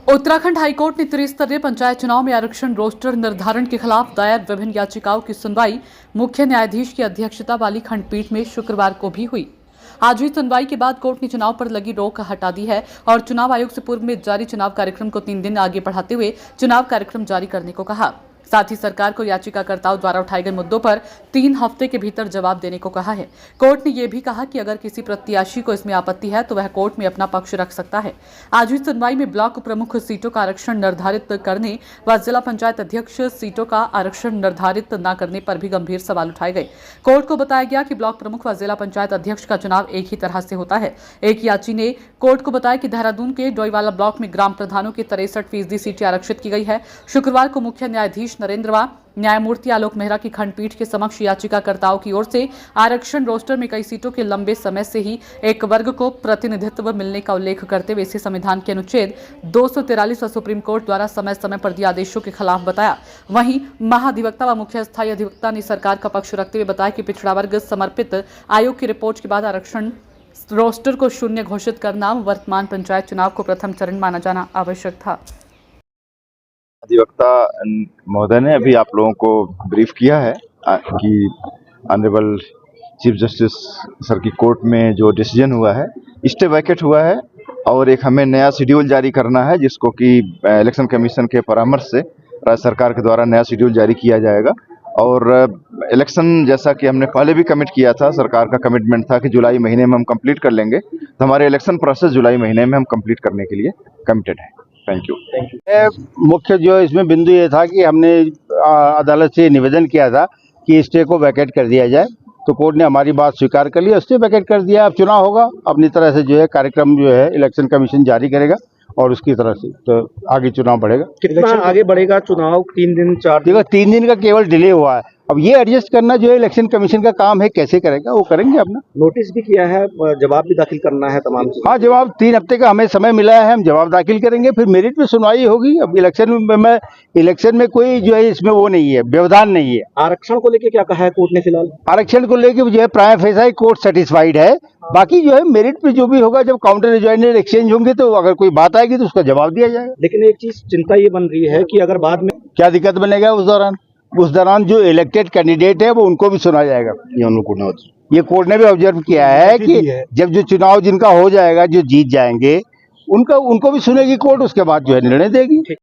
Uttarakhand high court ने त्रिस्तरीय पंचायत चुनाव में आरक्षण रोस्टर निर्धारण के खिलाफ दायर विभिन्न याचिकाओं की सुनवाई मुख्य न्यायाधीश की अध्यक्षता वाली खंडपीठ में शुक्रवार को भी हुई। आज हुई सुनवाई के बाद कोर्ट ने चुनाव पर लगी रोक हटा दी है और चुनाव आयोग से पूर्व में जारी चुनाव कार्यक्रम को 3 दिन आगे बढ़ाते हुए चुनाव कार्यक्रम जारी करने को कहा। साथ ही सरकार को याचिकाकर्ताओं द्वारा उठाए गए मुद्दों पर 3 हफ्ते के भीतर जवाब देने को कहा है। कोर्ट ने यह भी कहा कि अगर किसी प्रत्याशी को इसमें आपत्ति है तो वह कोर्ट में अपना पक्ष रख सकता है। आज हुई सुनवाई में ब्लॉक प्रमुख सीटों का आरक्षण निर्धारित करने व जिला पंचायत अध्यक्ष सीटों का आरक्षण निर्धारित न करने पर भी गंभीर सवाल उठाए गए। कोर्ट को बताया गया कि ब्लॉक प्रमुख व जिला पंचायत अध्यक्ष का चुनाव एक ही तरह से होता है। एक याची ने कोर्ट को बताया कि देहरादून के डोईवाला ब्लॉक में ग्राम प्रधानों की 63% सीटें आरक्षित की गई है। शुक्रवार को मुख्य न्यायाधीश नरेंद्र व न्यायमूर्ति आलोक मेहरा की खंडपीठ के समक्ष याचिकाकर्ताओं की ओर से आरक्षण रोस्टर में कई सीटों के लंबे समय से ही एक वर्ग को प्रतिनिधित्व मिलने का उल्लेख करते हुए इसे संविधान के अनुच्छेद 243 व सुप्रीम कोर्ट द्वारा समय समय पर दिए आदेशों के खिलाफ बताया। वहीं महाधिवक्ता व मुख्य स्थायी अधिवक्ता ने सरकार का पक्ष रखते हुए बताया कि पिछड़ा वर्ग समर्पित आयोग की रिपोर्ट के बाद आरक्षण रोस्टर को शून्य घोषित करना वर्तमान पंचायत चुनाव को प्रथम चरण माना जाना आवश्यक था। अधिवक्ता महोदय ने अभी आप लोगों को ब्रीफ किया है कि ऑनरेबल चीफ जस्टिस सर की कोर्ट में जो डिसीजन हुआ है स्टे वैकेट हुआ है और एक हमें नया शेड्यूल जारी करना है जिसको कि इलेक्शन कमीशन के परामर्श से राज्य सरकार के द्वारा नया शेड्यूल जारी किया जाएगा। और इलेक्शन जैसा कि हमने पहले भी कमिट किया था, सरकार का कमिटमेंट था कि जुलाई महीने में हम कंप्लीट कर लेंगे, तो हमारे इलेक्शन प्रोसेस जुलाई महीने में हम कंप्लीट करने के लिए कमिटेड है। Thank you. मुख्य जो इसमें बिंदु ये था कि हमने अदालत से निवेदन किया था कि स्टे को वैकेट कर दिया जाए, तो कोर्ट ने हमारी बात स्वीकार कर लिया, स्टे वैकेट कर दिया। अब चुनाव होगा, अपनी तरह से जो है कार्यक्रम जो है इलेक्शन कमीशन जारी करेगा और उसकी तरह से तो आगे चुनाव बढ़ेगा। कितना आगे बढ़ेगा चुनाव? 3 दिन 4 दिन? देखो 3 दिन का केवल डिले हुआ है, अब ये एडजस्ट करना जो है इलेक्शन कमीशन का काम है, कैसे करेगा वो करेंगे अपना। नोटिस भी किया है, जवाब भी दाखिल करना है तमाम चीज़ों। हाँ, जवाब 3 हफ्ते का हमें समय मिला है, हम जवाब दाखिल करेंगे, फिर मेरिट में सुनवाई होगी। अब इलेक्शन में कोई जो है इसमें वो नहीं है, व्यवधान नहीं है। आरक्षण को लेके क्या कहा है कोर्ट ने? फिलहाल आरक्षण को लेके जो है प्राइम फेसा कोर्ट सेटिस्फाइड है। बाकी जो है मेरिट पे जो भी होगा, जब काउंटर रिजॉइनर एक्सचेंज होंगे तो अगर कोई बात आएगी तो उसका जवाब दिया जाएगा। लेकिन एक चीज चिंता ये बन रही है कि अगर बाद में क्या दिक्कत बनेगा उस दौरान जो इलेक्टेड कैंडिडेट है वो उनको भी सुना जाएगा। ये कोर्ट ने भी ऑब्जर्व किया है कि जब जो चुनाव जिनका हो जाएगा, जो जीत जाएंगे उनको भी सुनेगी कोर्ट, उसके बाद जो है निर्णय देगी।